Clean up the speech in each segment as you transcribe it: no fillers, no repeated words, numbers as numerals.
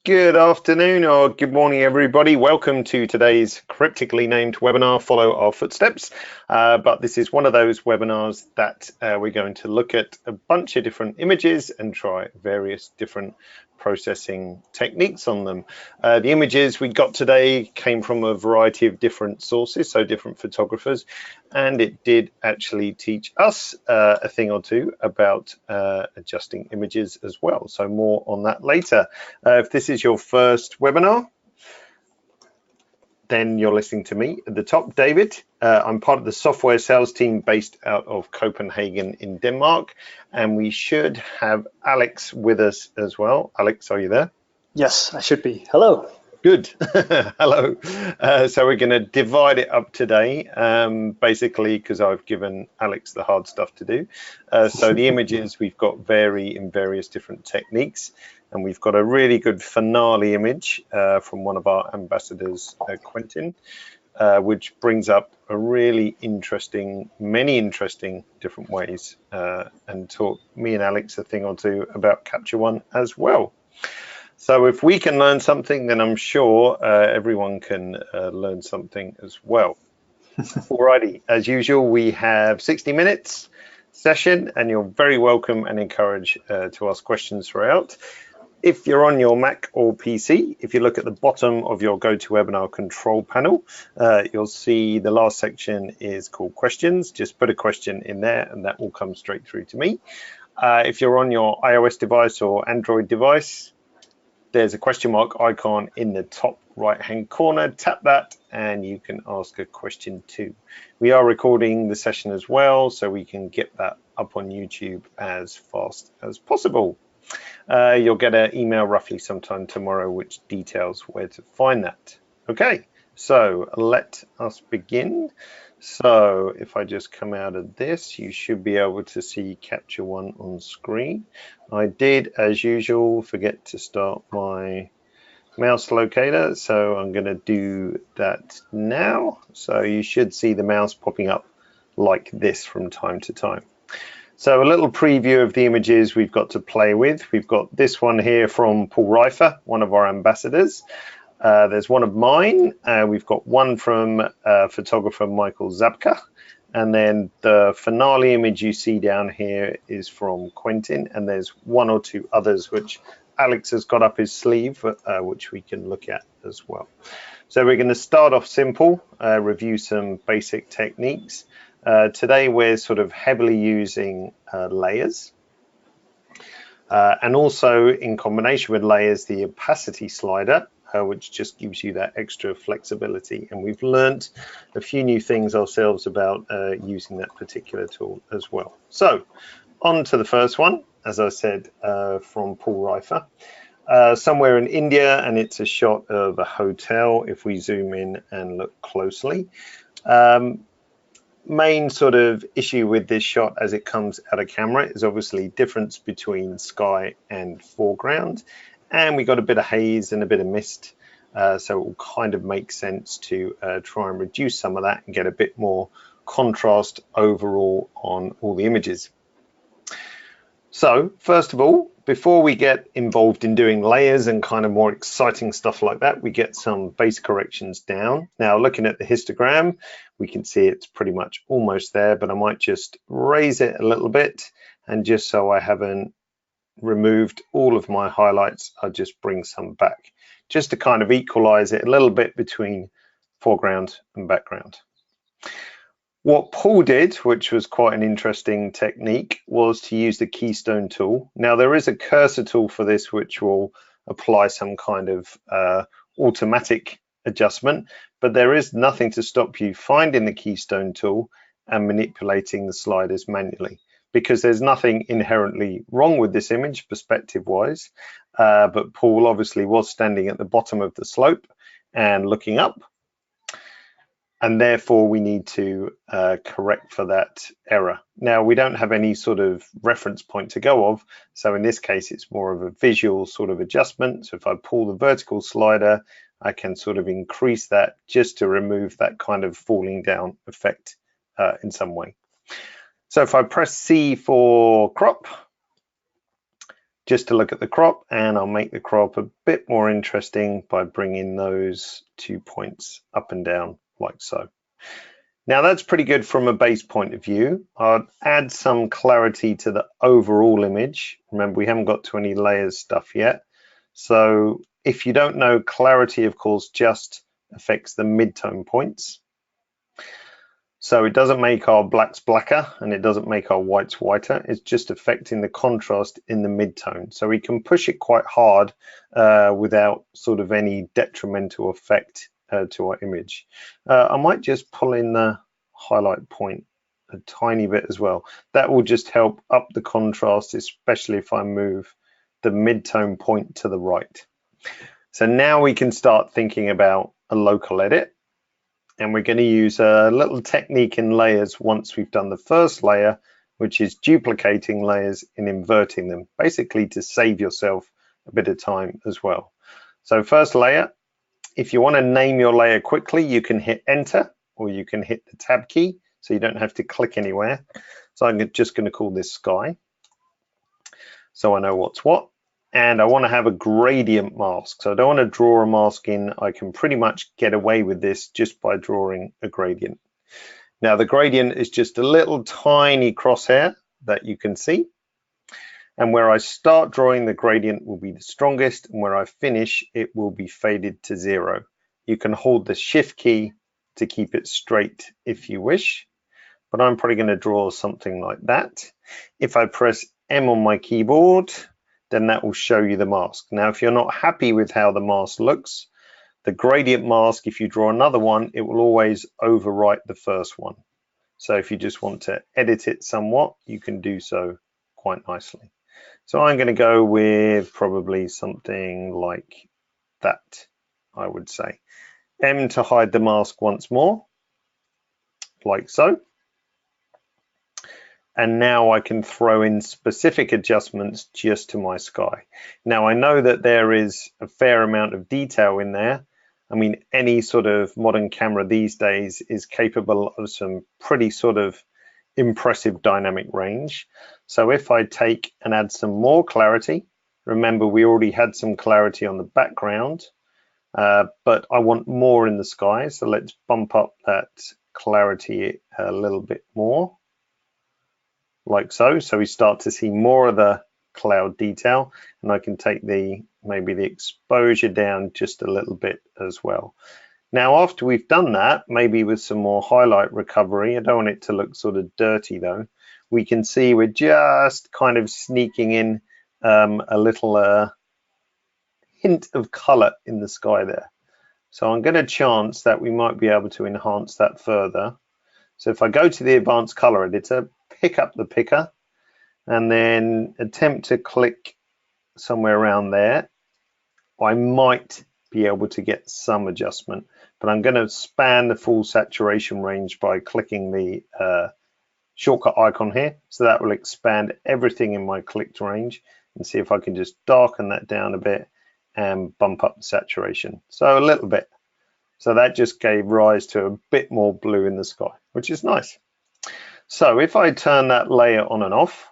Good afternoon or good morning, everybody. Welcome to today's cryptically named webinar, Follow Our Footsteps. But this is one of those webinars that we're going to look at a bunch of different images and try various different processing techniques on them. The images we got today came from a variety of different sources, so different photographers, and it did actually teach us a thing or two about adjusting images as well. So more on that later. If this is your first webinar, then you're listening to me at the top, David. I'm part of the software sales team based out of Copenhagen in Denmark, and we should have Alex with us as well. Alex, are you there? Yes, I should be. Hello. Good. Hello. So we're going to divide it up today, basically because I've given Alex the hard stuff to do. So the images we've got vary in various different techniques, and we've got a really good finale image from one of our ambassadors, Quentin, which brings up a really interesting, many interesting different ways, and taught me and Alex a thing or two about Capture One as well. So if we can learn something, then I'm sure everyone can learn something as well. Alrighty, as usual, we have 60 minutes session, and you're very welcome and encouraged to ask questions throughout. If you're on your Mac or PC, if you look at the bottom of your GoToWebinar control panel, you'll see the last section is called questions. Just put a question in there and that will come straight through to me. If you're on your iOS device or Android device, there's a question mark icon in the top right hand corner. Tap that and you can ask a question too. We are recording the session as well, so we can get that up on YouTube as fast as possible. You'll get an email roughly sometime tomorrow which details where to find that. Okay, so let us begin. So if I just come out of this, you should be able to see Capture One on screen. I did, as usual, forget to start my mouse locator, so I'm going to do that now. So you should see the mouse popping up like this from time to time. So a little preview of the images we've got to play with. We've got this one here from Paul Reiffer, one of our ambassadors. There's one of mine. We've got one from photographer Michael Zabka. And then the finale image you see down here is from Quentin. And there's one or two others which Alex has got up his sleeve, which we can look at as well. So we're going to start off simple, review some basic techniques. Today we're sort of heavily using layers. And also in combination with layers, the opacity slider, which just gives you that extra flexibility. And we've learned a few new things ourselves about using that particular tool as well. So on to the first one, as I said, from Paul Reiffer, somewhere in India, and it's a shot of a hotel if we zoom in and look closely. Main sort of issue with this shot as it comes out of camera is obviously difference between sky and foreground. And we got a bit of haze and a bit of mist, so it will kind of make sense to try and reduce some of that and get a bit more contrast overall on all the images. So first of all, before we get involved in doing layers and kind of more exciting stuff like that, we get some base corrections down. Now looking at the histogram, we can see it's pretty much almost there, but I might just raise it a little bit, and just so I haven't removed all of my highlights, I'll just bring some back just to kind of equalize it a little bit between foreground and background. What Paul did, which was quite an interesting technique, was to use the keystone tool. Now there is a cursor tool for this which will apply some kind of automatic adjustment, but there is nothing to stop you finding the keystone tool and manipulating the sliders manually, because there's nothing inherently wrong with this image perspective wise, but Paul obviously was standing at the bottom of the slope and looking up, and therefore we need to correct for that error. Now we don't have any sort of reference point to go of, so in this case it's more of a visual sort of adjustment. So if I pull the vertical slider, I can sort of increase that just to remove that kind of falling down effect in some way. So if I press C for crop, just to look at the crop, and I'll make the crop a bit more interesting by bringing those 2 points up and down like so. Now that's pretty good from a base point of view. I'll add some clarity to the overall image. Remember, we haven't got to any layers stuff yet. So if you don't know, clarity, of course, just affects the midtone points. So it doesn't make our blacks blacker and it doesn't make our whites whiter. It's just affecting the contrast in the midtone. So we can push it quite hard without sort of any detrimental effect to our image. I might just pull in the highlight point a tiny bit as well. That will just help up the contrast, especially if I move the midtone point to the right. So now we can start thinking about a local edit. And we're going to use a little technique in layers once we've done the first layer, which is duplicating layers and inverting them, basically to save yourself a bit of time as well. So first layer, if you want to name your layer quickly, you can hit enter or you can hit the tab key so you don't have to click anywhere. So I'm just going to call this sky so I know what's what. And I want to have a gradient mask. So I don't want to draw a mask in. I can pretty much get away with this just by drawing a gradient. Now the gradient is just a little tiny crosshair that you can see. And where I start drawing, the gradient will be the strongest, and where I finish, it will be faded to 0. You can hold the shift key to keep it straight if you wish, but I'm probably going to draw something like that. If I press M on my keyboard, then that will show you the mask. Now, if you're not happy with how the mask looks, the gradient mask, if you draw another one, it will always overwrite the first one. So if you just want to edit it somewhat, you can do so quite nicely. So I'm going to go with probably something like that, I would say. M to hide the mask once more, like so. And now I can throw in specific adjustments just to my sky. Now I know that there is a fair amount of detail in there. I mean, any sort of modern camera these days is capable of some pretty sort of impressive dynamic range. So if I take and add some more clarity, remember we already had some clarity on the background, but I want more in the sky. So let's bump up that clarity a little bit more. Like so. So we start to see more of the cloud detail, and I can take maybe the exposure down just a little bit as well. Now after we've done that, maybe with some more highlight recovery, I don't want it to look sort of dirty though, we can see we're just kind of sneaking in a little hint of color in the sky there. So I'm going to chance that we might be able to enhance that further. So if I go to the advanced color editor, pick up the picker, and then attempt to click somewhere around there, I might be able to get some adjustment, but I'm going to span the full saturation range by clicking the shortcut icon here. So that will expand everything in my clicked range, and see if I can just darken that down a bit and bump up the saturation. So a little bit. So that just gave rise to a bit more blue in the sky, which is nice. So if I turn that layer on and off,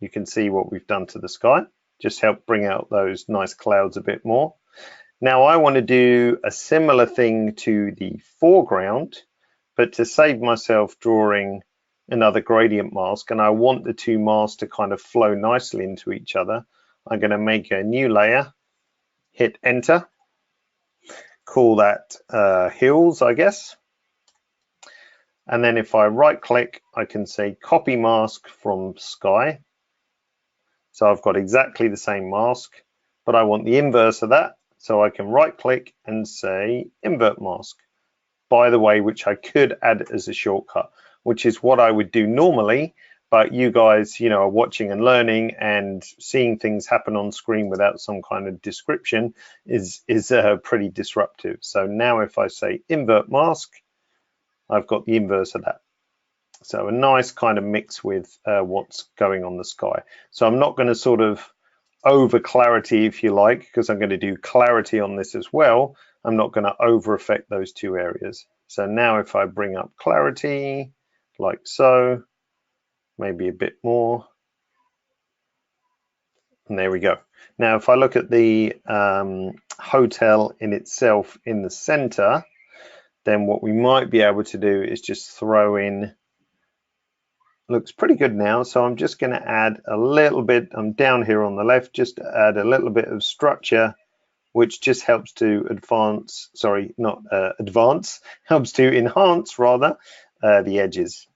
you can see what we've done to the sky. Just help bring out those nice clouds a bit more. Now I want to do a similar thing to the foreground, but to save myself drawing another gradient mask, and I want the two masks to kind of flow nicely into each other, I'm going to make a new layer, hit enter, call that hills, I guess. And then if I right click, I can say copy mask from sky. So I've got exactly the same mask, but I want the inverse of that. So I can right click and say invert mask, by the way, which I could add as a shortcut, which is what I would do normally. But you guys, are watching and learning, and seeing things happen on screen without some kind of description is pretty disruptive. So now if I say invert mask, I've got the inverse of that. So a nice kind of mix with what's going on the sky. So I'm not going to sort of over clarity, if you like, because I'm going to do clarity on this as well. I'm not going to over affect those two areas. So now if I bring up clarity like so, maybe a bit more, And there we go. Now, if I look at the hotel in itself in the center, then what we might be able to do is just throw in, looks pretty good now. So I'm just going to add a little bit, I'm down here on the left, just to add a little bit of structure, which just helps to advance, sorry, not advance, helps to enhance rather the edges.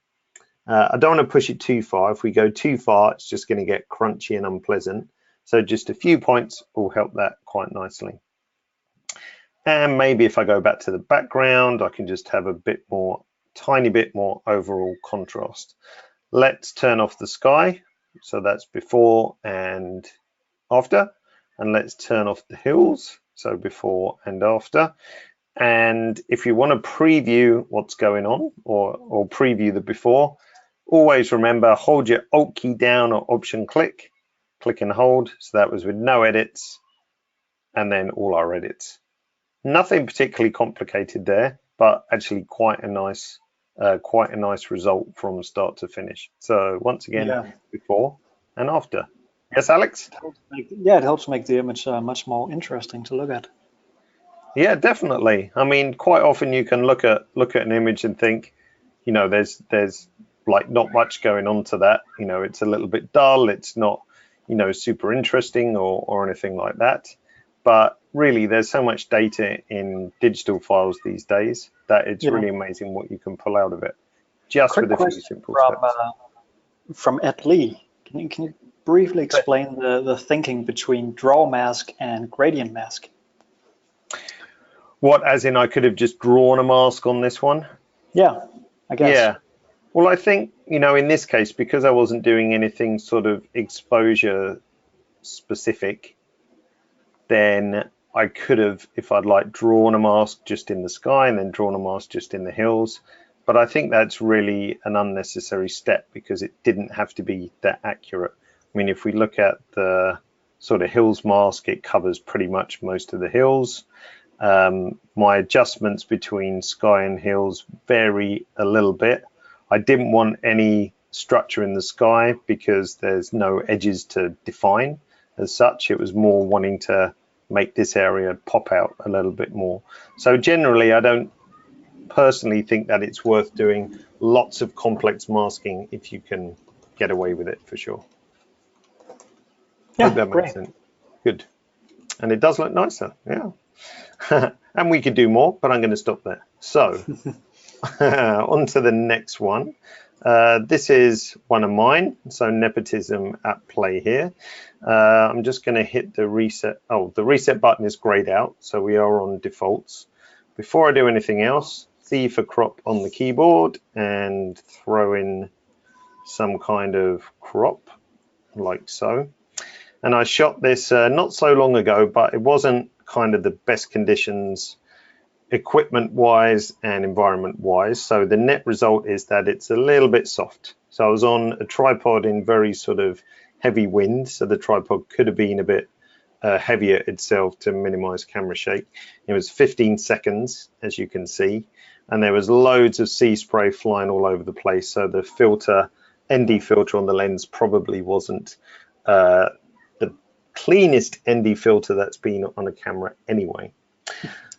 I don't want to push it too far. If we go too far, it's just going to get crunchy and unpleasant. So just a few points will help that quite nicely. And maybe if I go back to the background, I can just have a bit more, tiny bit more overall contrast. Let's turn off the sky. So that's before and after. And let's turn off the hills. So before and after. And if you want to preview what's going on or preview the before, always remember, hold your Alt key down or Option click and hold. So that was with no edits, and then all our edits. Nothing particularly complicated there, but actually quite a nice result from start to finish. So once again, before and after. Yes, Alex? Yeah, it helps make the image much more interesting to look at. Yeah, definitely. I mean, quite often you can look at an image and think, you know, there's like not much going on to that. You know, it's a little bit dull. It's not, you know, super interesting or anything like that. But really, there's so much data in digital files these days that it's really amazing what you can pull out of it. Just with a few simple steps. From Ed Lee, can you briefly explain the thinking between draw mask and gradient mask? What, as in I could have just drawn a mask on this one? Yeah, I guess. Yeah. Well, I think, you know, in this case, because I wasn't doing anything sort of exposure specific, then I could have, if I'd like, drawn a mask just in the sky and then drawn a mask just in the hills. But I think that's really an unnecessary step because it didn't have to be that accurate. I mean, if we look at the sort of hills mask, it covers pretty much most of the hills. My adjustments between sky and hills vary a little bit. I didn't want any structure in the sky because there's no edges to define as such. It was more wanting to make this area pop out a little bit more. So generally, I don't personally think that it's worth doing lots of complex masking if you can get away with it, for sure. Yeah, hope that makes sense. Good. And it does look nicer, yeah. And we could do more, but I'm going to stop there. So on to the next one. This is one of mine, so nepotism at play here. I'm just going to hit the reset. Oh, the reset button is grayed out, so we are on defaults. Before I do anything else, C for crop on the keyboard and throw in some kind of crop like so. And I shot this not so long ago, but it wasn't kind of the best conditions equipment wise and environment wise. So the net result is that it's a little bit soft. So I was on a tripod in very sort of heavy wind. So the tripod could have been a bit heavier itself to minimize camera shake. It was 15 seconds, as you can see. And there was loads of sea spray flying all over the place. So the filter, ND filter on the lens probably wasn't the cleanest ND filter that's been on a camera anyway.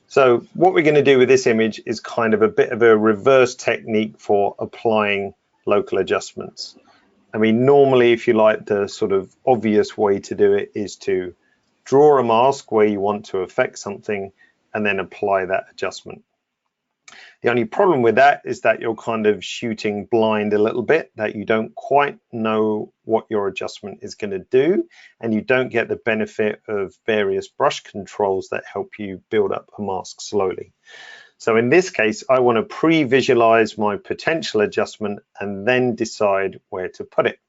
So what we're going to do with this image is kind of a bit of a reverse technique for applying local adjustments. I mean, normally, if you like, the sort of obvious way to do it is to draw a mask where you want to affect something and then apply that adjustment. The only problem with that is that you're kind of shooting blind a little bit, that you don't quite know what your adjustment is going to do, and you don't get the benefit of various brush controls that help you build up a mask slowly. So in this case, I want to pre-visualize my potential adjustment and then decide where to put it.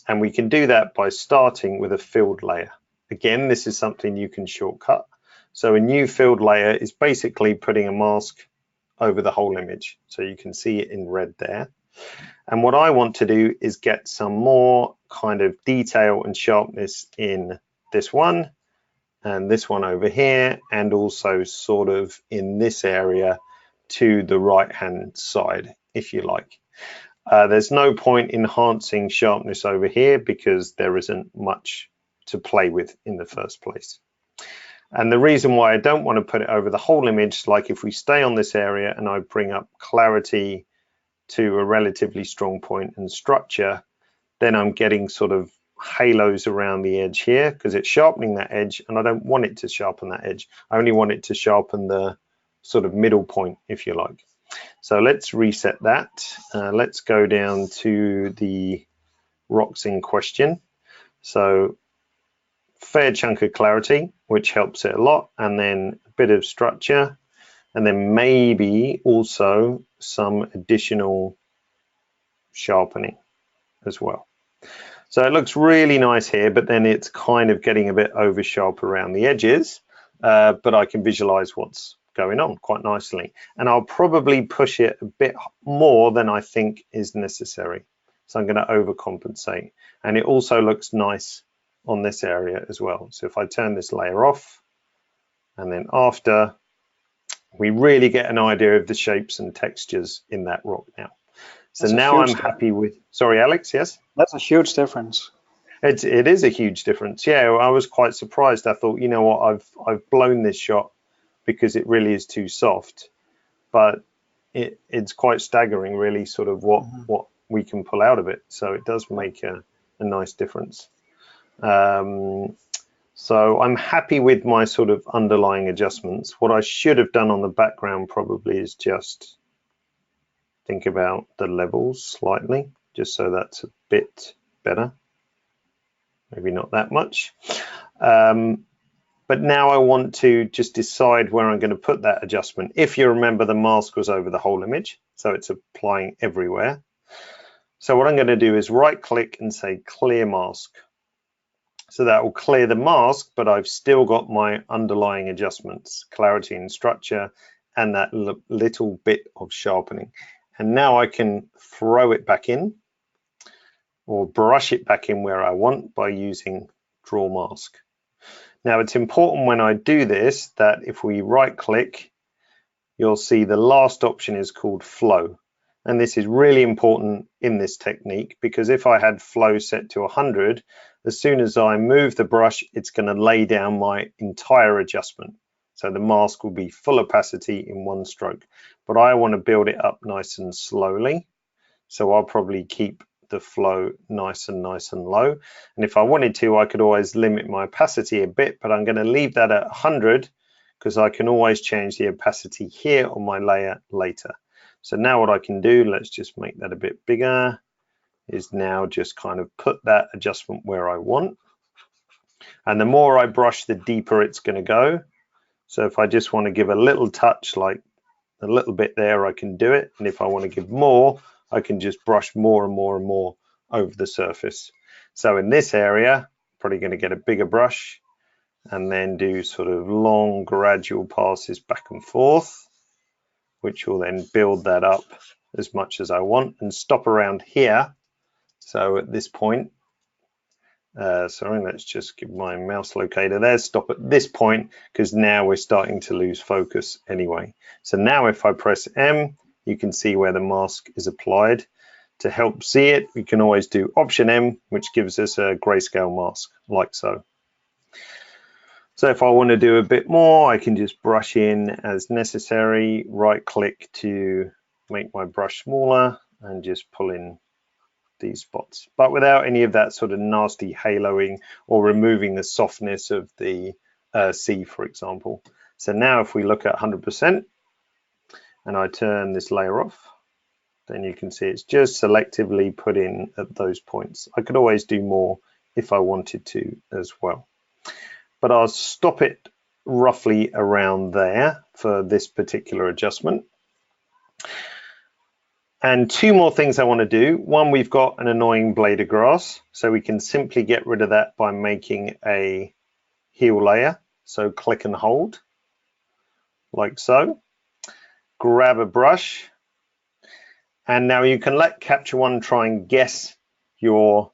And we can do that by starting with a filled layer. Again, this is something you can shortcut. So a new filled layer is basically putting a mask over the whole image. So you can see it in red there. And what I want to do is get some more kind of detail and sharpness in this one and this one over here, and also sort of in this area to the right-hand side, if you like. There's no point enhancing sharpness over here because there isn't much to play with in the first place. And the reason why I don't want to put it over the whole image, like if we stay on this area and I bring up clarity to a relatively strong point and structure, then I'm getting sort of halos around the edge here because it's sharpening that edge, and I don't want it to sharpen that edge. I only want it to sharpen the sort of middle point, if you like. So let's reset that. Let's go down to the rocks in question. So fair chunk of clarity, which helps it a lot, and then a bit of structure, and then maybe also some additional sharpening as well. So it looks really nice here, but then it's kind of getting a bit over sharp around the edges, but I can visualize what's going on quite nicely. And I'll probably push it a bit more than I think is necessary. So I'm going to overcompensate. And it also looks nice on this area as well. So if I turn this layer off, and then after, we really get an idea of the shapes and textures in that rock now. So now I'm happy with, sorry, Alex, yes? That's a huge difference. It is a huge difference. Yeah, I was quite surprised. I thought, you know what, I've blown this shot because it really is too soft. But it's quite staggering, really, sort of what we can pull out of it. So it does make a nice difference. So I'm happy with my sort of underlying adjustments. What I should have done on the background probably is just think about the levels slightly, just so that's a bit better. Maybe not that much. But now I want to just decide where I'm going to put that adjustment. If you remember, the mask was over the whole image, so it's applying everywhere. So what I'm going to do is right click and say clear mask. So that will clear the mask, but I've still got my underlying adjustments, clarity and structure, and that little bit of sharpening. And now I can throw it back in or brush it back in where I want by using draw mask. Now it's important when I do this that if we right click, you'll see the last option is called flow. And this is really important in this technique because if I had flow set to 100, as soon as I move the brush, it's going to lay down my entire adjustment. So the mask will be full opacity in one stroke, but I want to build it up nice and slowly. So I'll probably keep the flow nice and low. And if I wanted to, I could always limit my opacity a bit, but I'm going to leave that at 100 because I can always change the opacity here on my layer later. So now what I can do, let's just make that a bit bigger, is now just kind of put that adjustment where I want. And the more I brush, the deeper it's going to go. So if I just want to give a little touch, like a little bit there, I can do it. And if I want to give more, I can just brush more and more and more over the surface. So in this area, probably going to get a bigger brush and then do sort of long gradual passes back and forth, which will then build that up as much as I want and stop around here. So at this point, sorry, let's just give my mouse locator there, stop at this point, because now we're starting to lose focus anyway. So now if I press M, you can see where the mask is applied. To help see it, we can always do Option M, which gives us a grayscale mask, like so. So if I want to do a bit more, I can just brush in as necessary, right click to make my brush smaller and just pull in these spots, but without any of that sort of nasty haloing or removing the softness of the sea, for example. So now if we look at 100% and I turn this layer off, then you can see it's just selectively put in at those points. I could always do more if I wanted to as well, but I'll stop it roughly around there for this particular adjustment. And two more things I want to do. One, we've got an annoying blade of grass, so we can simply get rid of that by making a heal layer. So click and hold, like so. Grab a brush, and now you can let Capture One try and guess your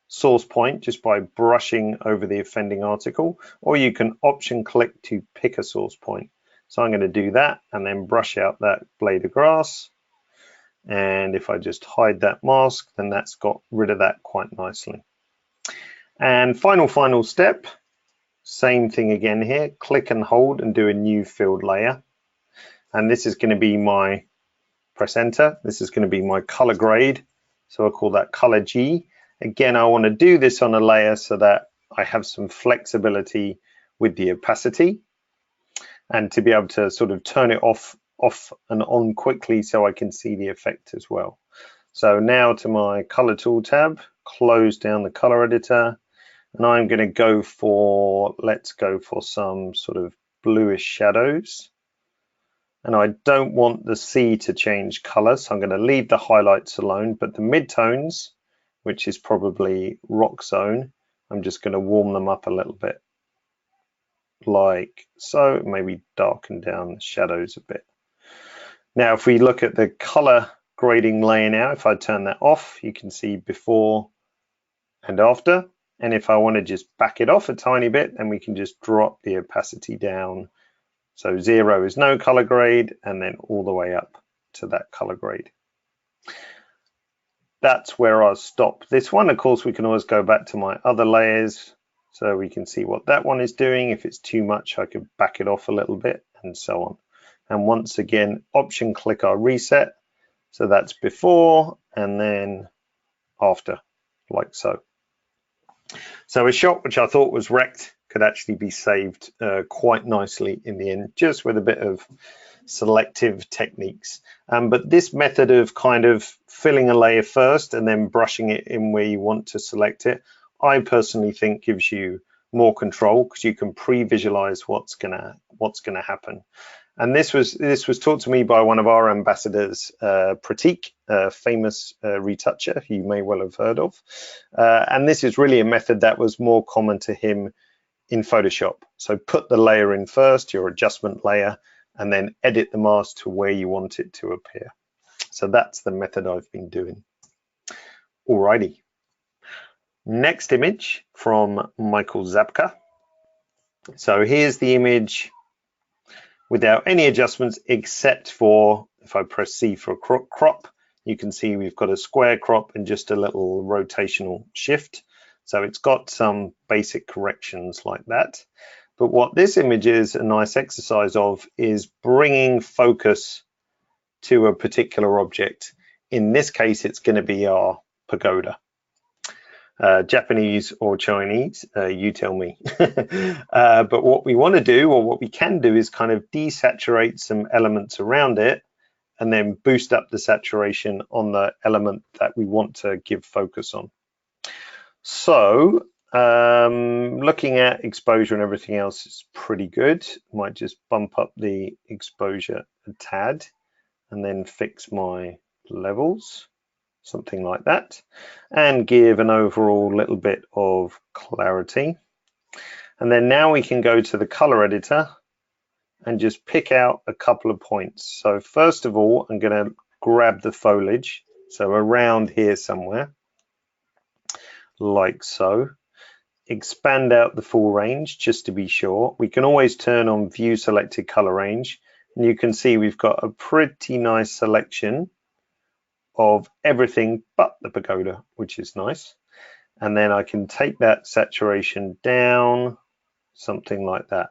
source point just by brushing over the offending article, or you can option click to pick a source point. So I'm going to do that and then brush out that blade of grass. And if I just hide that mask, then that's got rid of that quite nicely. And final step, same thing again here, click and hold and do a new filled layer. And this is going to be my, press enter, this is going to be my color grade. So I'll call that color G. Again, I want to do this on a layer so that I have some flexibility with the opacity and to be able to sort of turn it off and on quickly so I can see the effect as well. So now to my color tool tab, close down the color editor, and I'm going to go for, let's go for some sort of bluish shadows. And I don't want the C to change color, so I'm going to leave the highlights alone, but the midtones, which is probably rock zone, I'm just going to warm them up a little bit, like so, maybe darken down the shadows a bit. Now, if we look at the color grading layer now, if I turn that off, you can see before and after. And if I want to just back it off a tiny bit, then we can just drop the opacity down. So 0 is no color grade, and then all the way up to that color grade. That's where I'll stop this one. Of course, we can always go back to my other layers so we can see what that one is doing. If it's too much, I could back it off a little bit and so on. And once again, option click our reset. So that's before and then after, like so. So a shot which I thought was wrecked could actually be saved quite nicely in the end, just with a bit of selective techniques. But this method of kind of filling a layer first and then brushing it in where you want to select it, I personally think gives you more control because you can pre-visualize what's gonna happen. And this was taught to me by one of our ambassadors, Pratik, a famous retoucher who you may well have heard of. And this is really a method that was more common to him in Photoshop. So put the layer in first, your adjustment layer, and then edit the mask to where you want it to appear. So that's the method I've been doing. Alrighty. Next image from Michael Zabka. So here's the image without any adjustments except for, if I press C for crop, you can see we've got a square crop and just a little rotational shift. So it's got some basic corrections like that. But what this image is a nice exercise of is bringing focus to a particular object. In this case, it's going to be our pagoda. Japanese or Chinese, you tell me. But what we want to do, or what we can do, is kind of desaturate some elements around it and then boost up the saturation on the element that we want to give focus on. So looking at exposure and everything else is pretty good. Might just bump up the exposure a tad and then fix my levels, something like that, and give an overall little bit of clarity. And then now we can go to the color editor and just pick out a couple of points. So first of all, I'm going to grab the foliage, so around here somewhere, like so. Expand out the full range just to be sure. We can always turn on view selected color range, and you can see we've got a pretty nice selection of everything but the pagoda, which is nice. And then I can take that saturation down, something like that,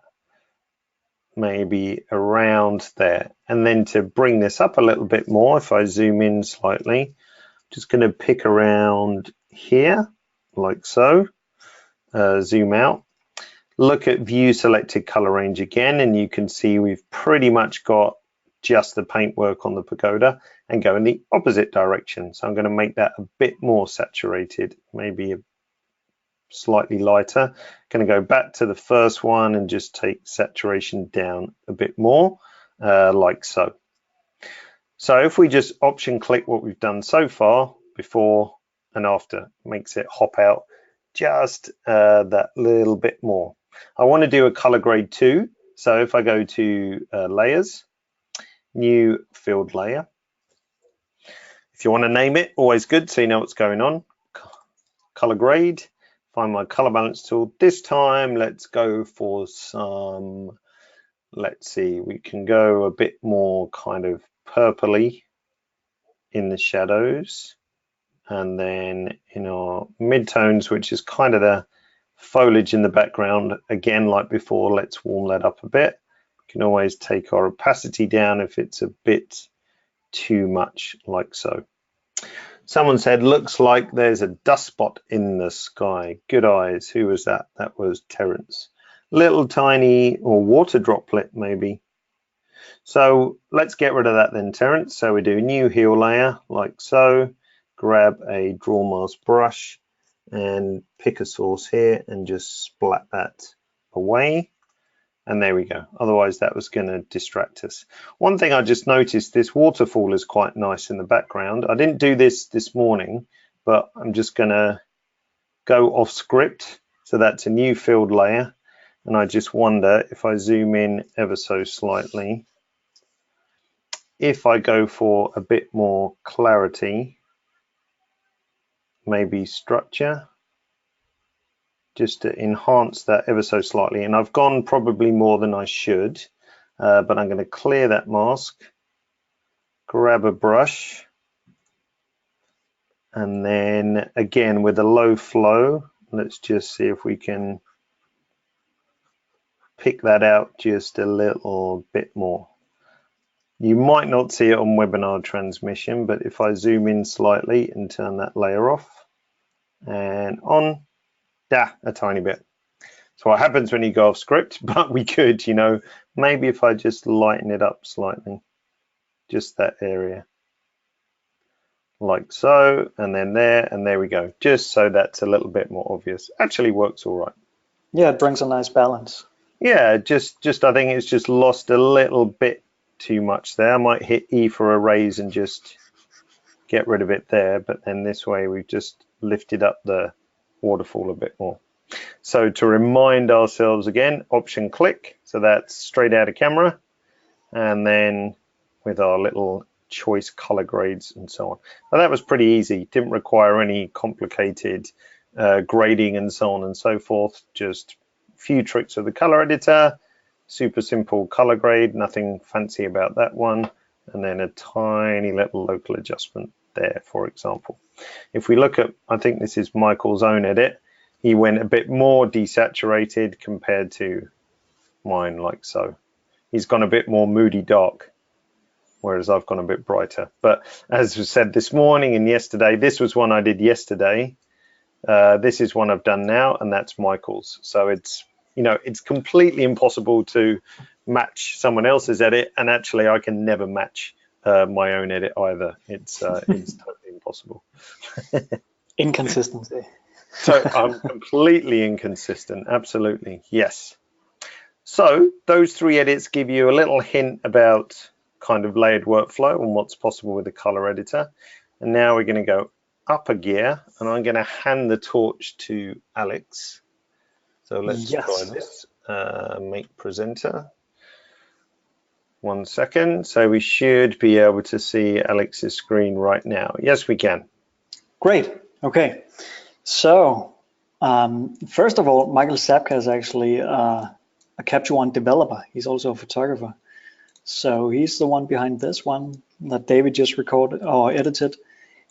maybe around there. And then to bring this up a little bit more, if I zoom in slightly, just going to pick around here, like so. Zoom out, look at view selected color range again, and you can see we've pretty much got just the paintwork on the pagoda and go in the opposite direction. So I'm going to make that a bit more saturated, maybe a slightly lighter. Going to go back to the first one and just take saturation down a bit more, like so. So if we just option click what we've done so far, before and after, makes it hop out just that little bit more. I want to do a color grade 2. So if I go to layers, new filled layer. If you want to name it, always good so you know what's going on. Color grade, find my color balance tool. This time let's go for some, let's see, we can go a bit more kind of purpley in the shadows. And then in our midtones, which is kind of foliage in the background. Again, like before, let's warm that up a bit. We can always take our opacity down if it's a bit too much, like so. Someone said, looks like there's a dust spot in the sky. Good eyes. Who was that? That was Terence. Little tiny, or water droplet maybe. So let's get rid of that then, Terence. So we do new heal layer, like so. Grab a draw mask brush and pick a source here and just splat that away. And there we go. Otherwise that was going to distract us. One thing I just noticed, this waterfall is quite nice in the background. I didn't do this morning, but I'm just going to go off script. So that's a new filled layer. And I just wonder if I zoom in ever so slightly, if I go for a bit more clarity, maybe structure, just to enhance that ever so slightly. And I've gone probably more than I should, but I'm going to clear that mask, grab a brush, and then again with a low flow, let's just see if we can pick that out just a little bit more. You might not see it on webinar transmission, but if I zoom in slightly and turn that layer off and on, a tiny bit. So what happens when you go off script, but we could, you know, maybe if I just lighten it up slightly, just that area, like so, and then there, and there we go. Just so that's a little bit more obvious. Actually works all right. Yeah, it brings a nice balance. Yeah, just I think it's just lost a little bit too much there. I might hit E for erase and just get rid of it there, but then this way we've just lifted up the waterfall a bit more. So to remind ourselves again, option click, so that's straight out of camera, and then with our little choice color grades and so on. Now that was pretty easy, didn't require any complicated grading and so on and so forth, just a few tricks of the color editor, super simple color grade, nothing fancy about that one, and then a tiny little local adjustment there, for example. If we look at, I think this is Michael's own edit, he went a bit more desaturated compared to mine, like so. He's gone a bit more moody dark, whereas I've gone a bit brighter. But as was said this morning and yesterday, this was one I did yesterday. This is one I've done now, and that's Michael's. So it's, you know, it's completely impossible to match someone else's edit, and actually I can never match my own edit either. It's totally impossible. Inconsistency. So I'm completely inconsistent, absolutely, yes. So those three edits give you a little hint about kind of layered workflow and what's possible with the color editor. And now we're going to go up a gear, and I'm going to hand the torch to Alex. So let's try this, make presenter. 1 second. So we should be able to see Alex's screen right now. Yes, we can. Great. Okay. So first of all, Michael Zabka is actually a Capture One developer. He's also a photographer. So he's the one behind this one that David just recorded or edited,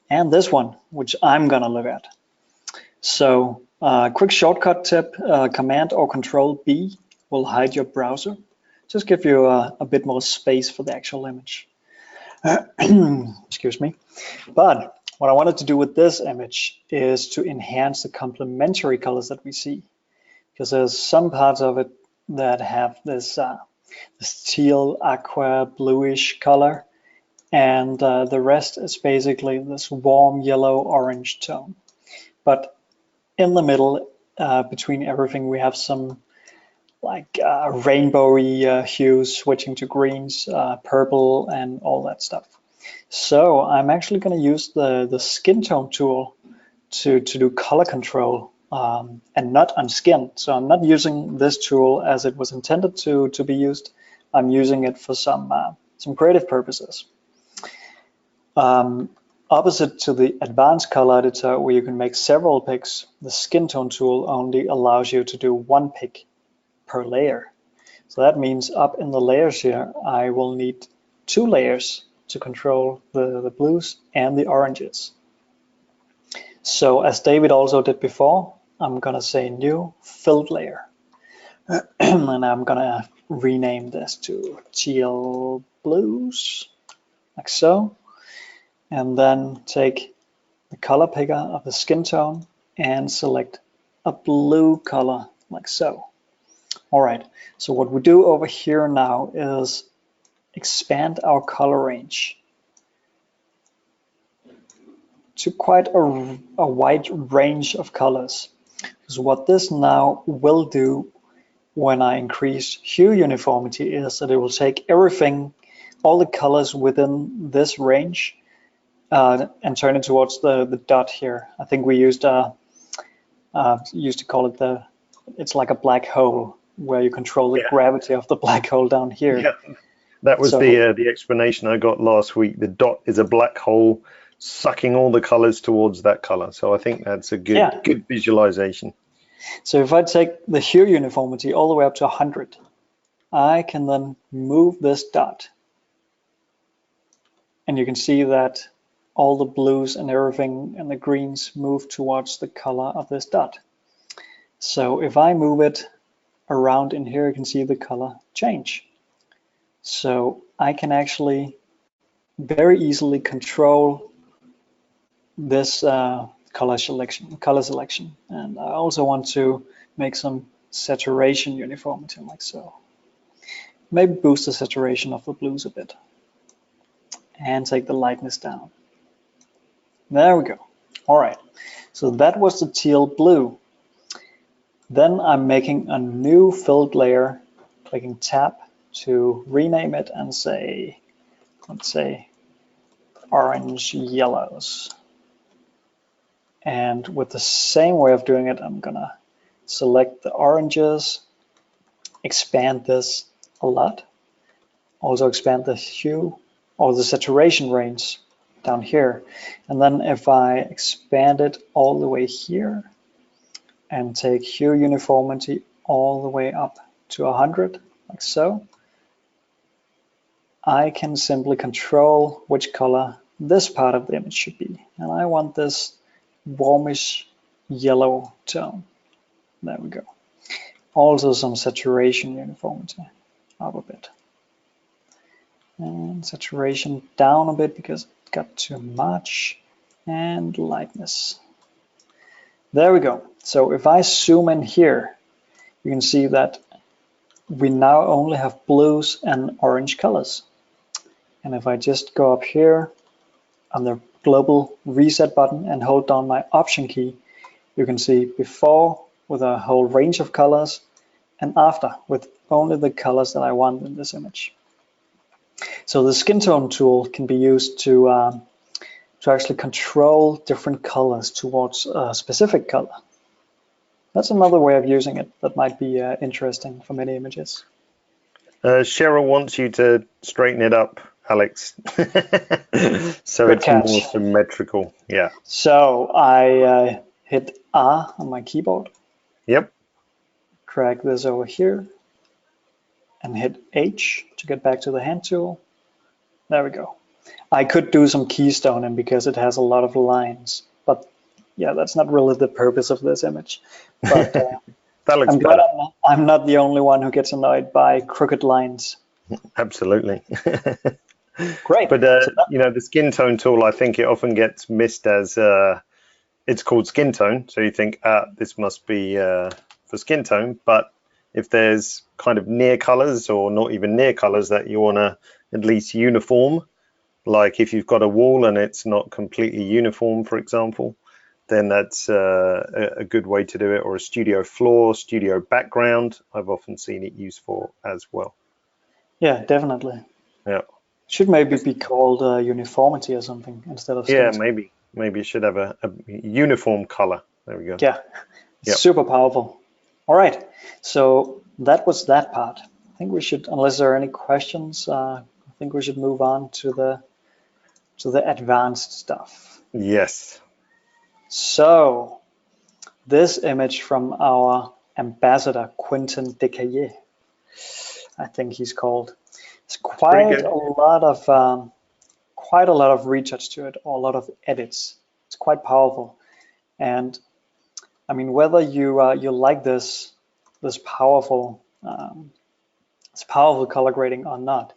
and this one, which I'm gonna look at. So quick shortcut tip, Command or Control B will hide your browser. Just give you a bit more space for the actual image. Excuse me. But what I wanted to do with this image is to enhance the complementary colors that we see, because there's some parts of it that have this teal, aqua, bluish color, and the rest is basically this warm yellow orange tone. But in the middle, between everything, we have some like rainbowy hues switching to greens, purple, and all that stuff. So I'm actually going to use the skin tone tool to do color control and not on skin. So I'm not using this tool as it was intended to be used. I'm using it for some creative purposes. Opposite to the advanced color editor, where you can make several picks, the skin tone tool only allows you to do one pick per layer. So that means up in the layers here, I will need 2 layers to control the blues and the oranges. So as David also did before, I'm gonna say new filled layer. And I'm gonna rename this to teal blues, like so. And then take the color picker of the skin tone and select a blue color, like so. All right, so what we do over here now is expand our color range to quite a wide range of colors. Because what this now will do when I increase hue uniformity is that it will take everything, all the colors within this range, and turn it towards the dot here. I think we used to call it it's like a black hole where you control the gravity of the black hole down here. Yeah, that was the explanation I got last week. The dot is a black hole sucking all the colors towards that color. So I think that's a good visualization. So if I take the hue uniformity all the way up to 100, I can then move this dot. And you can see that all the blues and everything and the greens move towards the color of this dot. So if I move it around in here, you can see the color change. So I can actually very easily control this color selection. And I also want to make some saturation uniformity, like so. Maybe boost the saturation of the blues a bit. And take the lightness down. There we go. All right, so that was the teal blue. Then I'm making a new filled layer, clicking tab to rename it and say, let's say orange yellows. And with the same way of doing it, I'm gonna select the oranges, expand this a lot, also expand the hue or the saturation range down here. And then if I expand it all the way here and take hue uniformity all the way up to 100, like so, I can simply control which color this part of the image should be. And I want this warmish yellow tone. There we go. Also some saturation uniformity up a bit. And saturation down a bit because it got too much. And lightness. There we go. So if I zoom in here, you can see that we now only have blues and orange colors. And if I just go up here on the global reset button and hold down my option key, you can see before with a whole range of colors and after with only the colors that I want in this image. So the skin tone tool can be used to actually control different colors towards a specific color. That's another way of using it that might be interesting for many images. Cheryl wants you to straighten it up, Alex, so Good it's catch. more symmetrical. Yeah. So I hit R on my keyboard. Yep. Drag this over here and hit H to get back to the hand tool. There we go. I could do some keystoning because it has a lot of lines, but yeah, that's not really the purpose of this image. But that looks I'm glad better. I'm not the only one who gets annoyed by crooked lines. Absolutely. Great. But you know, the skin tone tool, I think it often gets missed as it's called skin tone, so you think this must be for skin tone. But if there's kind of near colors or not even near colors that you want to at least uniform, like if you've got a wall and it's not completely uniform, for example, then that's a good way to do it. Or a studio floor, studio background, I've often seen it used for as well. Yeah, definitely. Yeah. Should maybe be called uniformity or something instead of skin tone. Maybe it should have a uniform color. There we go. Yeah, Yep. Super powerful. All right, so that was that part. I think we should, unless there are any questions, I think we should move on to the advanced stuff. Yes. So this image from our ambassador, Quentin Decaillet, I think he's called. It's quite a lot of retouch to it, or a lot of edits. It's quite powerful. And I mean, whether you like this powerful color grading or not,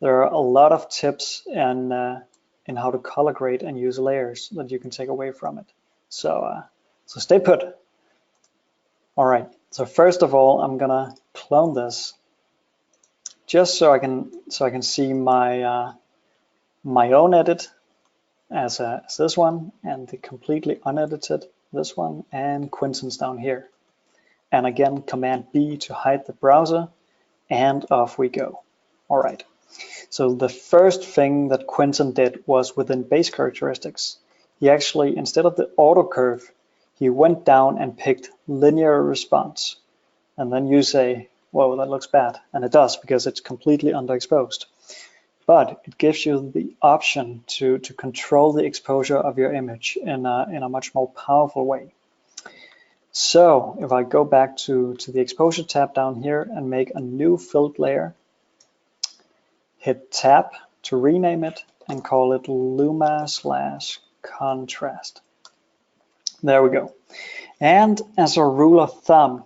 there are a lot of tips in how to color grade and use layers that you can take away from it. So so stay put. All right. So first of all, I'm gonna clone this just so I can see my my own edit as this one, and the completely unedited this one, and Quentin's down here. And again, Command B to hide the browser, and off we go. All right. So the first thing that Quentin did was within base characteristics. He actually, instead of the auto curve, he went down and picked linear response. And then you say, whoa, that looks bad. And it does, because it's completely underexposed. But it gives you the option to control the exposure of your image in a much more powerful way. So if I go back to the exposure tab down here and make a new filled layer, hit tab to rename it and call it Luma/contrast. There we go. And as a rule of thumb,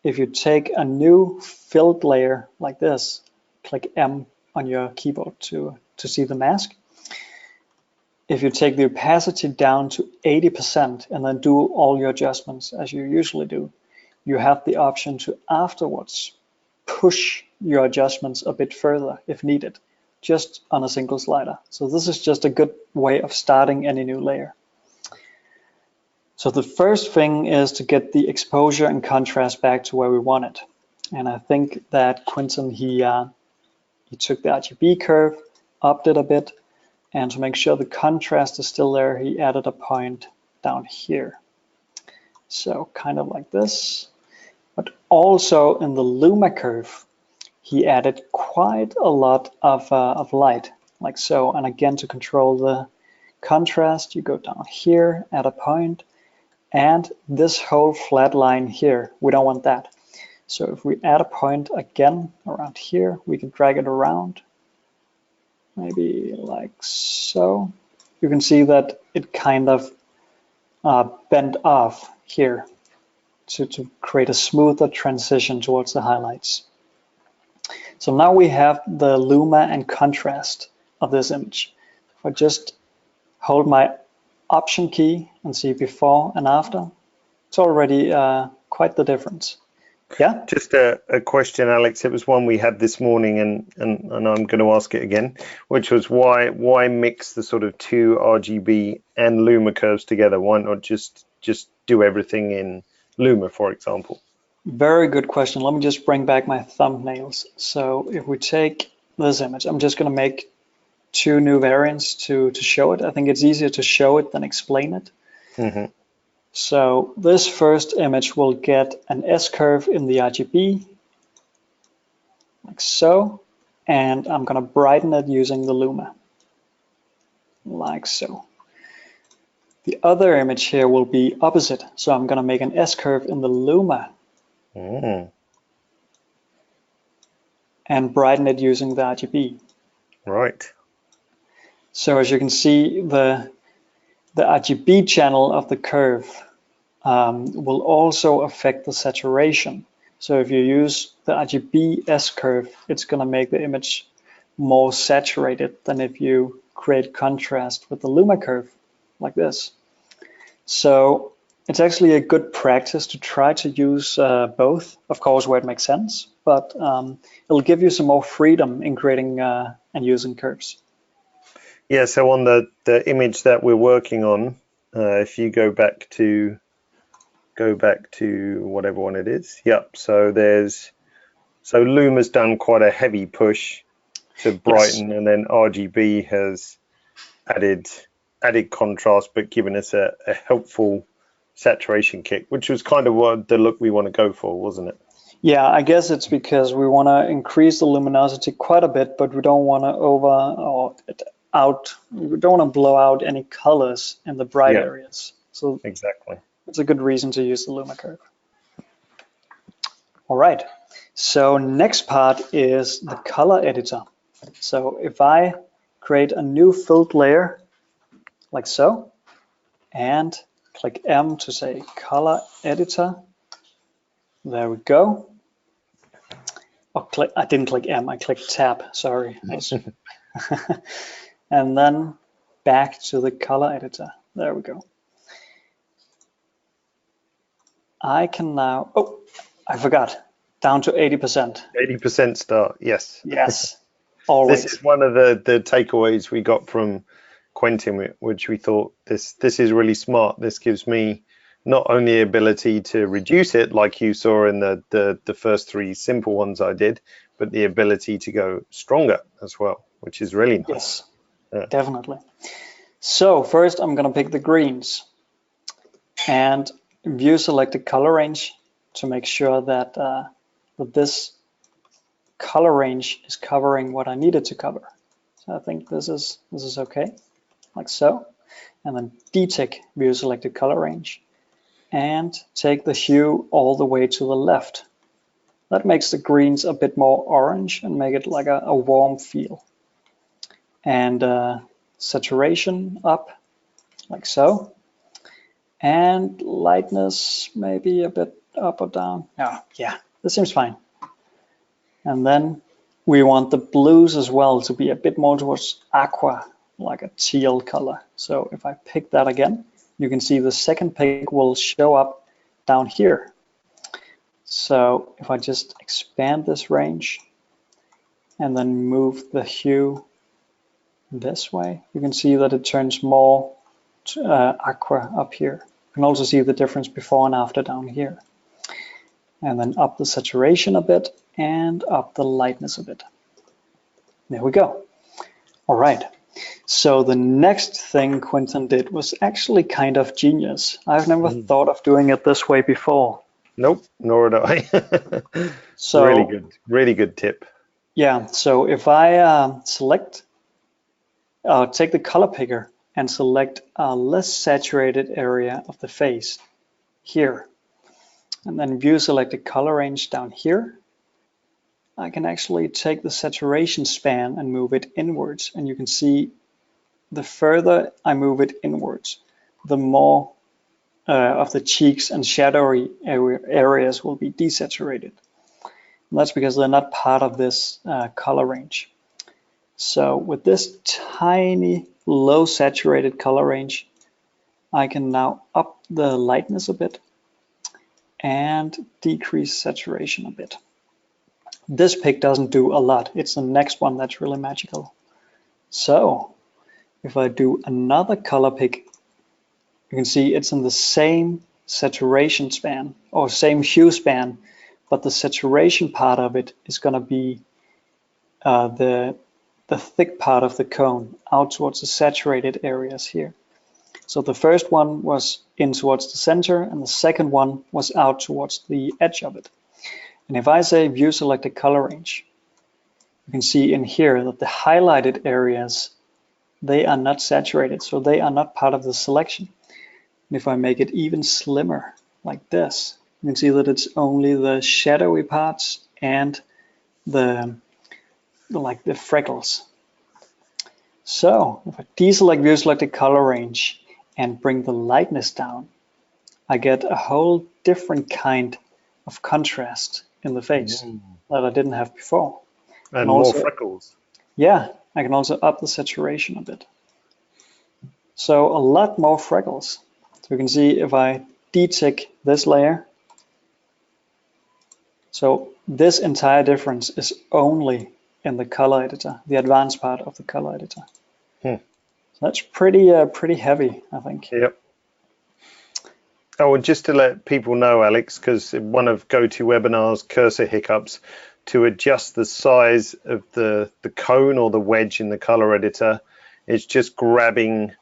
if you take a new filled layer like this, click M on your keyboard to see the mask. If you take the opacity down to 80% and then do all your adjustments as you usually do, you have the option to afterwards push your adjustments a bit further if needed, just on a single slider. So this is just a good way of starting any new layer. So the first thing is to get the exposure and contrast back to where we want it. And I think that Quentin, he took the RGB curve, upped it a bit, and to make sure the contrast is still there, he added a point down here. So kind of like this. But also in the Luma curve, he added quite a lot of light, like so. And again, to control the contrast, you go down here, add a point, and this whole flat line here, we don't want that. So if we add a point again around here, we can drag it around, maybe like so. You can see that it kind of bent off here to create a smoother transition towards the highlights. So now we have the Luma and contrast of this image. If I just hold my Option key and see before and after, it's already quite the difference. Yeah. Just a question, Alex. It was one we had this morning, and I'm going to ask it again, which was why mix the sort of two RGB and Luma curves together? Why not just do everything in Luma, for example? Very good question. Let me just bring back my thumbnails. So if we take this image, I'm just going to make two new variants to show it. I think it's easier to show it than explain it. Mm-hmm. So this first image will get an S-curve in the RGB, like so, and I'm going to brighten it using the Luma, like so. The other image here will be opposite, so I'm going to make an S-curve in the Luma and brighten it using the RGB. Right. So as you can see, the RGB channel of the curve will also affect the saturation. So if you use the RGB S-curve, it's going to make the image more saturated than if you create contrast with the Luma curve like this. So it's actually a good practice to try to use both, of course, where it makes sense, but it'll give you some more freedom in creating and using curves. Yeah, so on the image that we're working on, if you go back to whatever one it is. Yep. So Luma's done quite a heavy push to brighten, yes. And then RGB has added contrast, but given us a helpful saturation kick, which was kind of what the look we want to go for, wasn't it? Yeah, I guess it's because we want to increase the luminosity quite a bit, but we don't want to we don't want to blow out any colors in the bright areas. So exactly. It's a good reason to use the Luma curve. All right, so next part is the color editor. So if I create a new filled layer like so and click M to say color editor. There we go. Oh, I didn't click M, I clicked tab, sorry. And then back to the color editor. There we go. I can now, oh, I forgot, down to 80%. 80% start, yes. Yes, always. This is one of the takeaways we got from Quentin, which we thought this is really smart. This gives me not only the ability to reduce it like you saw in the first 3 simple ones I did, but the ability to go stronger as well, which is really nice. Yes, yeah. Definitely. So first I'm going to pick the greens and view selected color range to make sure that, that this color range is covering what I needed to cover. So I think this is okay, like so. And then detick view selected color range and take the hue all the way to the left. That makes the greens a bit more orange and make it like a warm feel. And saturation up, like so. And lightness maybe a bit up or down. Oh, yeah, this seems fine. And then we want the blues as well to be a bit more towards aqua, like a teal color. So if I pick that again, you can see the second pick will show up down here. So if I just expand this range and then move the hue this way, you can see that it turns more aqua up here. You can also see the difference before and after down here. And then up the saturation a bit and up the lightness a bit. There we go. All right. So the next thing Quentin did was actually kind of genius. I've never thought of doing it this way before. Nope, nor did I. So really good tip. Yeah, so if I take the color picker and select a less saturated area of the face here, and then view selected color range down here, I can actually take the saturation span and move it inwards. And you can see the further I move it inwards, the more of the cheeks and shadowy areas will be desaturated. And that's because they're not part of this color range. So with this tiny low saturated color range, I can now up the lightness a bit and decrease saturation a bit. This pick doesn't do a lot. It's the next one that's really magical. So if I do another color pick, you can see it's in the same saturation span or same hue span, but the saturation part of it is going to be the thick part of the cone out towards the saturated areas here. So the first one was in towards the center and the second one was out towards the edge of it. And if I say view selected color range, you can see in here that the highlighted areas, they are not saturated, so they are not part of the selection. And if I make it even slimmer like this, you can see that it's only the shadowy parts and the freckles. So if I deselect view selected color range and bring the lightness down, I get a whole different kind of contrast in the face that I didn't have before. And also, more freckles. Yeah, I can also up the saturation a bit. So a lot more freckles. So you can see if I detick this layer, so this entire difference is only in the color editor, the advanced part of the color editor. So that's pretty heavy, I think. Yep. Oh, and just to let people know, Alex, because one of GoToWebinar's cursor hiccups, to adjust the size of the cone or the wedge in the color editor, it's just grabbing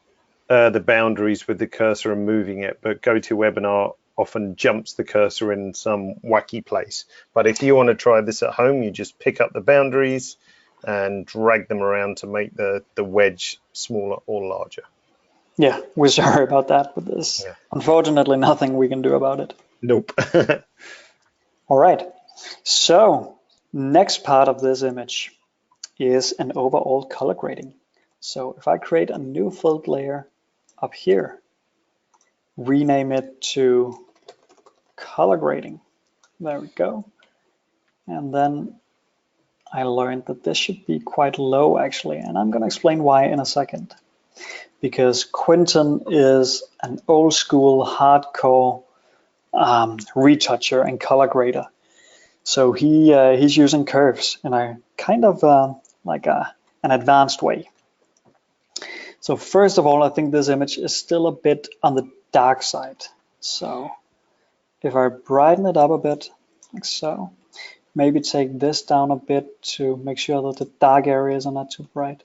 the boundaries with the cursor and moving it. But GoToWebinar often jumps the cursor in some wacky place. But if you want to try this at home, you just pick up the boundaries and drag them around to make the wedge smaller or larger. Yeah, we're sorry about that with this. Yeah. Unfortunately, nothing we can do about it. Nope. All right. So next part of this image is an overall color grading. So if I create a new filled layer up here rename it to color grading. There we go. And then I learned that this should be quite low actually, and I'm going to explain why in a second. Because Quentin is an old school hardcore retoucher and color grader. So he's using curves in a kind of an advanced way. So first of all, I think this image is still a bit on the dark side. So if I brighten it up a bit, like so, maybe take this down a bit to make sure that the dark areas are not too bright.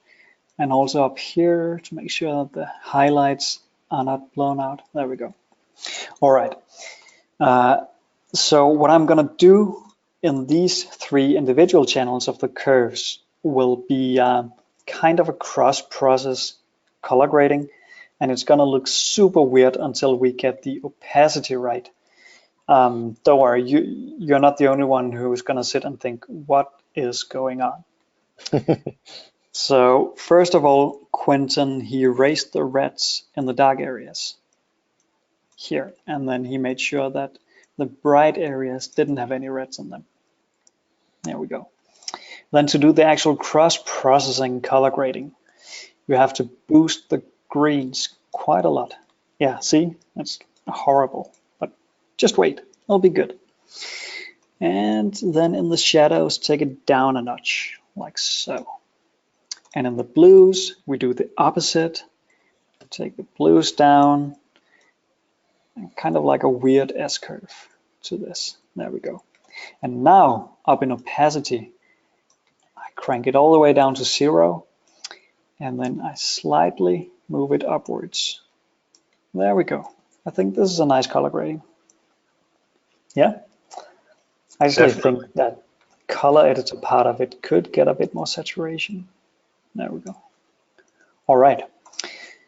And also up here to make sure that the highlights are not blown out. There we go. All right. So what I'm going to do in these three individual channels of the curves will be kind of a cross-process color grading, and it's going to look super weird until we get the opacity right. Don't worry, you're not the only one who's going to sit and think, what is going on? So first of all, Quentin, he erased the reds in the dark areas here, and then he made sure that the bright areas didn't have any reds in them. There we go. Then to do the actual cross-processing color grading, you have to boost the greens quite a lot. Yeah, see, that's horrible, but just wait, it'll be good. And then in the shadows, take it down a notch, like so. And in the blues, we do the opposite. Take the blues down, and kind of like a weird S-curve to this. There we go. And now, up in opacity, I crank it all the way down to 0, and then I slightly move it upwards. There we go. I think this is a nice color grading. Yeah? I actually think that color editor part of it could get a bit more saturation. There we go. All right.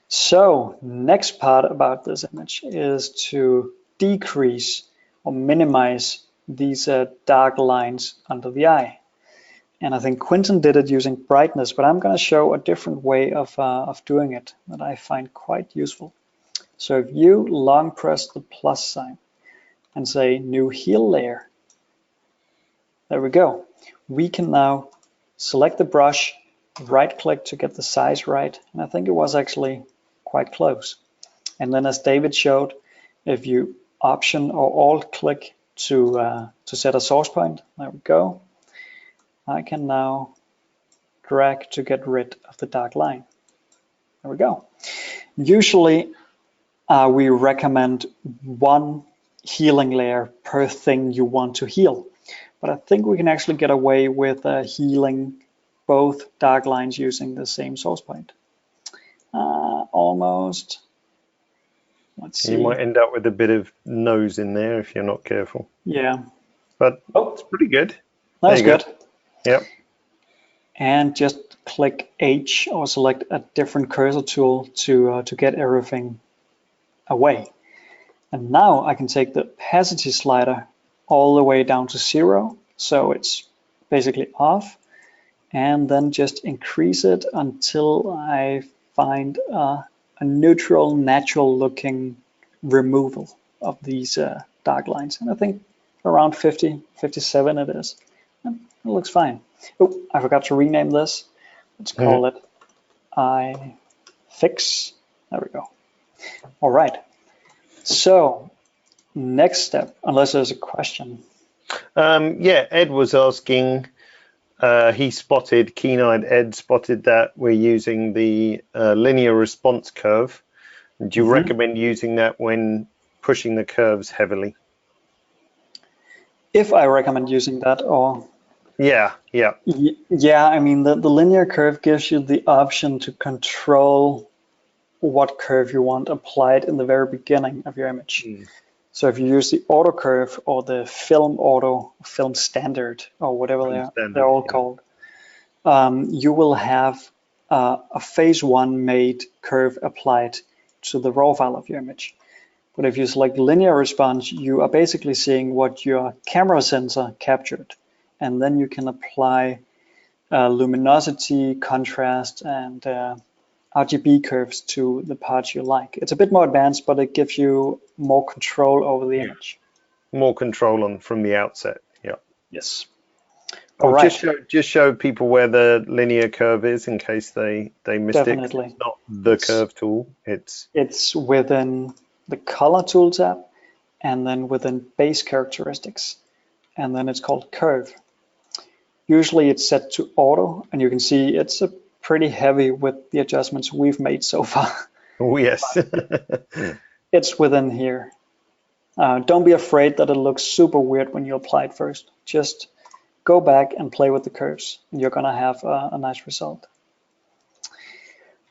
So next part about this image is to decrease or minimize these dark lines under the eye. And I think Quentin did it using brightness, but I'm going to show a different way of doing it that I find quite useful. So if you long press the plus sign and say new heal layer, there we go. We can now select the brush, right click to get the size right, and I think it was actually quite close. And then as David showed, if you option or alt click to set a source point, there we go. I can now drag to get rid of the dark line. There we go. Usually we recommend one healing layer per thing you want to heal, but I think we can actually get away with healing both dark lines using the same source point. Almost. Let's see. You might end up with a bit of nose in there if you're not careful. Yeah. But it's pretty good. That's good. Yep. And just click H or select a different cursor tool to get everything away. And now I can take the opacity slider all the way down to 0, so it's basically off, and then just increase it until I find a neutral, natural looking removal of these dark lines. And I think around 50, 57 it is. And it looks fine. Oh, I forgot to rename this. Let's call it I fix. There we go. All right. So next step, unless there's a question. Yeah, Ed was asking, keen-eyed Ed spotted that we're using the linear response curve. Do you recommend using that when pushing the curves heavily? If I recommend using that, or? Yeah. Yeah, I mean, the linear curve gives you the option to control what curve you want applied in the very beginning of your image. So if you use the auto curve or the film auto, film standard, or whatever they're all called, you will have a phase one made curve applied to the raw file of your image. But if you select linear response, you are basically seeing what your camera sensor captured. And then you can apply luminosity, contrast, and RGB curves to the parts you like. It's a bit more advanced, but it gives you more control over the image. More control on from the outset. Yeah. Yes. Oh, All right. just show people where the linear curve is in case they missed Definitely. it. It's not the curve tool. It's within the color tool tab, and then within base characteristics, and then it's called curve. Usually it's set to auto, and you can see it's a pretty heavy with the adjustments we've made so far. Oh yes. It's within here. Don't be afraid that it looks super weird when you apply it first. Just go back and play with the curves, and you're gonna have a nice result.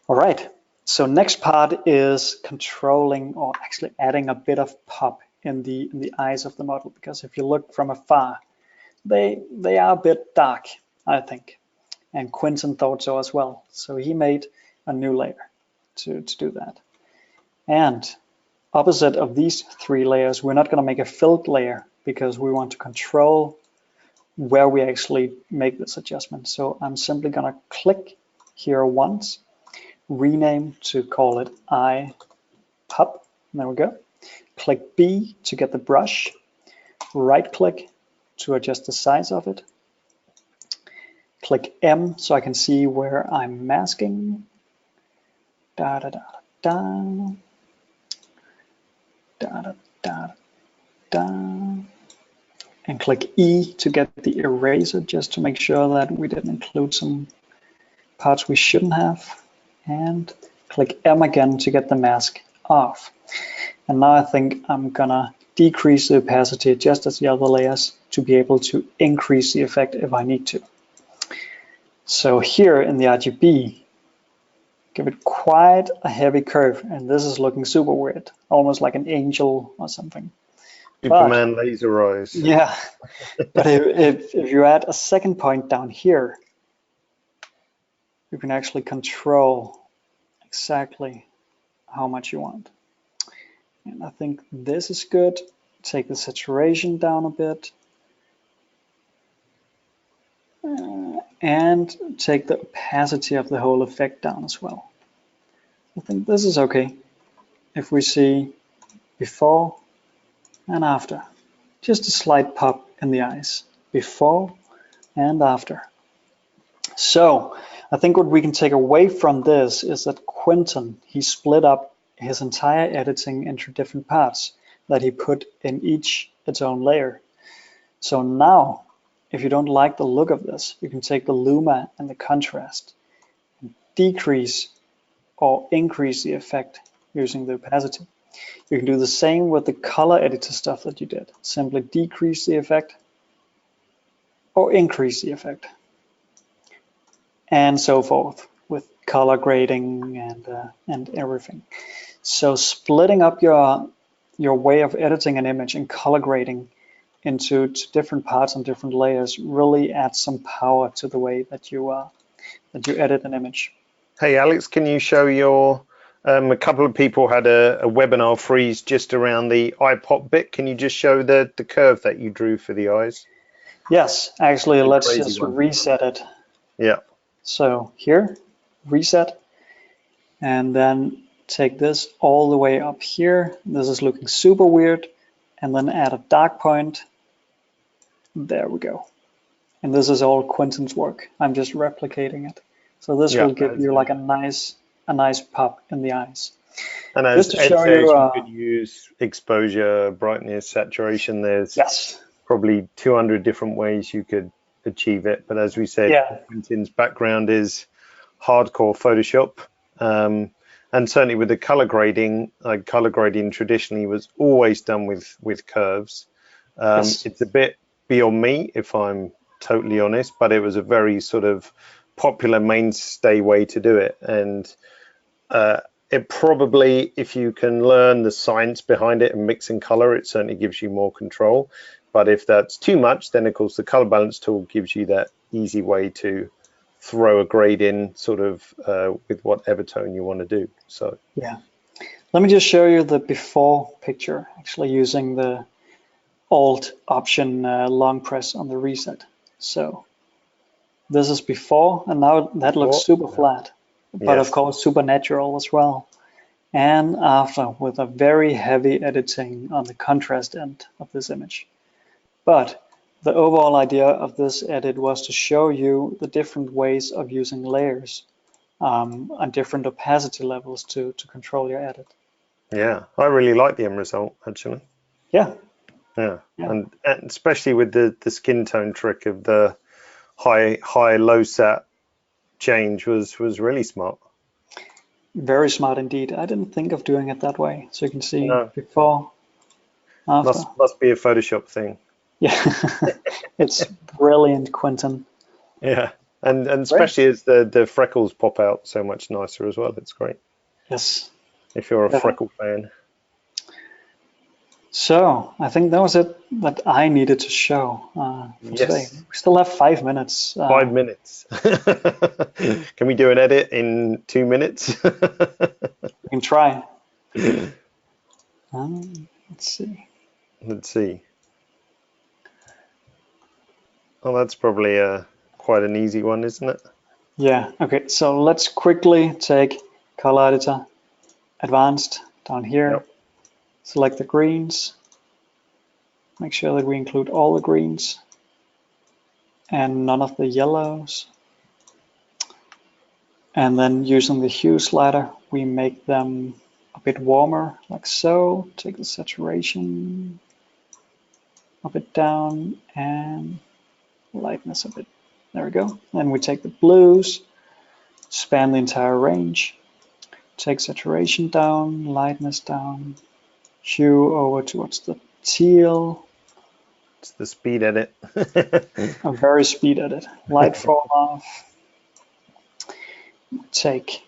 All right, so next part is controlling, or actually adding a bit of pop in the eyes of the model, because if you look from afar, they are a bit dark, I think. And Quentin thought so as well. So he made a new layer to do that. And opposite of these 3 layers, we're not gonna make a filled layer because we want to control where we actually make this adjustment. So I'm simply gonna click here once, rename to call it eye pop. There we go. Click B to get the brush, right click to adjust the size of it. Click M so I can see where I'm masking. Da da da da da da da da. And click E to get the eraser, just to make sure that we didn't include some parts we shouldn't have. And click M again to get the mask off. And now I think I'm gonna decrease the opacity just as the other layers to be able to increase the effect if I need to. So here in the RGB, give it quite a heavy curve, and this is looking super weird, almost like an angel or something. Superman laser eyes. Yeah, but if you add a second point down here, you can actually control exactly how much you want. And I think this is good. Take the saturation down a bit. And take the opacity of the whole effect down as well. I think this is okay. If we see before and after, just a slight pop in the eyes, before and after. So I think what we can take away from this is that Quentin, he split up his entire editing into different parts that he put in each its own layer. So now, if you don't like the look of this, you can take the Luma and the contrast and decrease or increase the effect using the opacity. You can do the same with the color editor stuff that you did. Simply decrease the effect or increase the effect. And so forth with color grading and everything. So splitting up your way of editing an image and color grading into different parts and different layers really adds some power to the way that you edit an image. Hey Alex, can you show your a couple of people had a webinar freeze just around the eye pop bit. Can you just show the curve that you drew for the eyes? Yes, actually, let's just reset it. Yeah. So here, reset, and then take this all the way up here. This is looking super weird, and then add a dark point. There we go. And this is all Quentin's work. I'm just replicating it. So this will give you like a nice pop in the eyes. And as Ed says, you could use exposure, brightness, saturation. There's probably 200 different ways you could achieve it. But as we said, Quentin's background is hardcore Photoshop. And certainly with the color grading, color grading traditionally was always done with curves. It's a bit beyond me, if I'm totally honest, but it was a very sort of popular mainstay way to do it. And it probably, if you can learn the science behind it and mixing color, it certainly gives you more control. But if that's too much, then of course the color balance tool gives you that easy way to throw a grade in sort of with whatever tone you want to do. So yeah, let me just show you the before picture, actually using the Alt Option long press on the reset. So this is before, and now that looks super flat. but of Yes. course supernatural as well. And after, with a very heavy editing on the contrast end of this image. But the overall idea of this edit was to show you the different ways of using layers on different opacity levels to control your edit. Yeah, I really like the end result actually. Yeah. Yeah, Yeah. and especially with the skin tone trick of the high low sat change was really smart. Very smart indeed. I didn't think of doing it that way. So you can see No, before, after. must be a Photoshop thing. Yeah. It's brilliant, Quentin. Yeah, and Great. especially as the freckles pop out so much nicer as well. It's great Yes. if you're a Yeah. freckle fan. So I think that was it that I needed to show for today. Yes, We still have 5 minutes. 5 minutes. Can we do an edit in 2 minutes? We can try. Let's see. Let's see. Oh, that's probably quite an easy one, isn't it? Yeah. Okay. So let's quickly take color editor, advanced down here. Yep. Select the greens. Make sure that we include all the greens and none of the yellows. And then using the hue slider, we make them a bit warmer, like so. Take the saturation a bit down and lightness a bit. There we go. Then we take the blues, span the entire range, take saturation down, lightness down, hue over towards the teal. It's the speed edit. A very speed edit. Light fall off. Take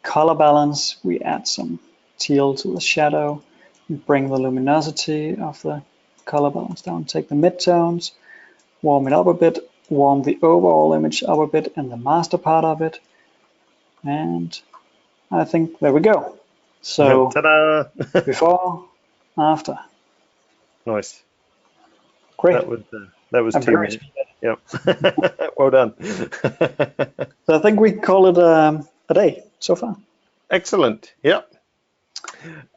color balance. We add some teal to the shadow. Bring the luminosity of the color balance down. Take the midtones. Warm it up a bit. Warm the overall image up a bit and the master part of it. And I think there we go. So Ta-da! before, after. Nice. Great. That was 2 minutes. Yep. Well done. So I think we call it a day so far. Excellent. Yep.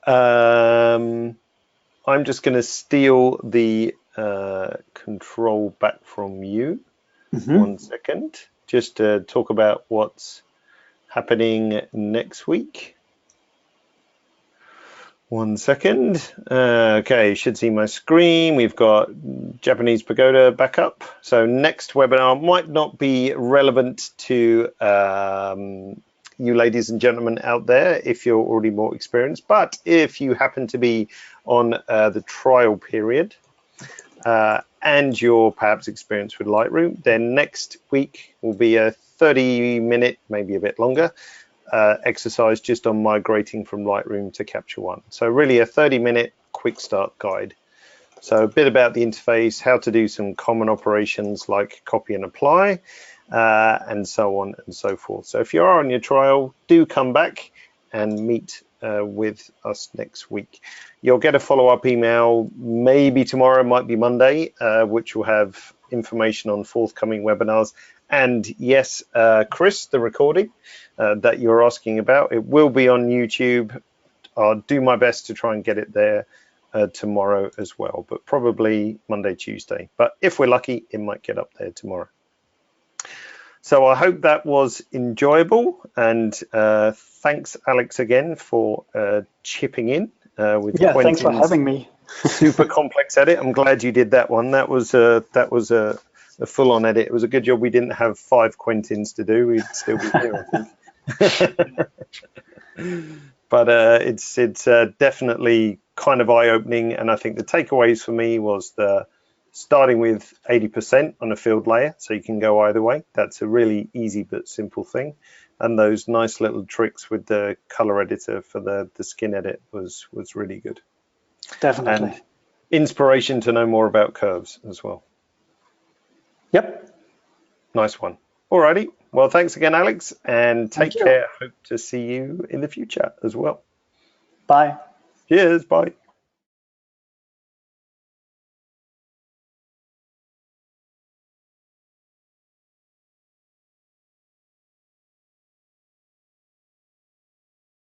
I'm just going to steal the control back from you. 1 second, just to talk about what's happening next week. 1 second. Okay, you should see my screen. We've got Japanese pagoda back up. So next webinar might not be relevant to you ladies and gentlemen out there if you're already more experienced, but if you happen to be on the trial period and you're perhaps experienced with Lightroom, then next week will be a 30-minute, maybe a bit longer, exercise just on migrating from Lightroom to Capture One. So really a 30-minute quick start guide. So a bit about the interface, how to do some common operations like copy and apply, and so on and so forth. So if you are on your trial, do come back and meet with us next week. You'll get a follow-up email, maybe tomorrow, might be Monday, which will have information on forthcoming webinars. And yes, Chris, the recording that you're asking about, it will be on YouTube. I'll do my best to try and get it there tomorrow as well, but probably Monday, Tuesday. But if we're lucky, it might get up there tomorrow. So I hope that was enjoyable, and thanks, Alex, again for chipping in with Quentin's thanks for having me. super complex edit. I'm glad you did that one. That was a full-on edit. It was a good job we didn't have 5 Quentins to do. We'd still be here, I think. But it's definitely kind of eye-opening, and I think the takeaways for me was the starting with 80% on a field layer, so you can go either way. That's a really easy but simple thing. And those nice little tricks with the color editor for the skin edit was really good. Definitely. And inspiration to know more about curves as well. Yep. Nice one. Alrighty. Well, thanks again, Alex, and take care. Hope to see you in the future as well. Bye. Cheers. Bye.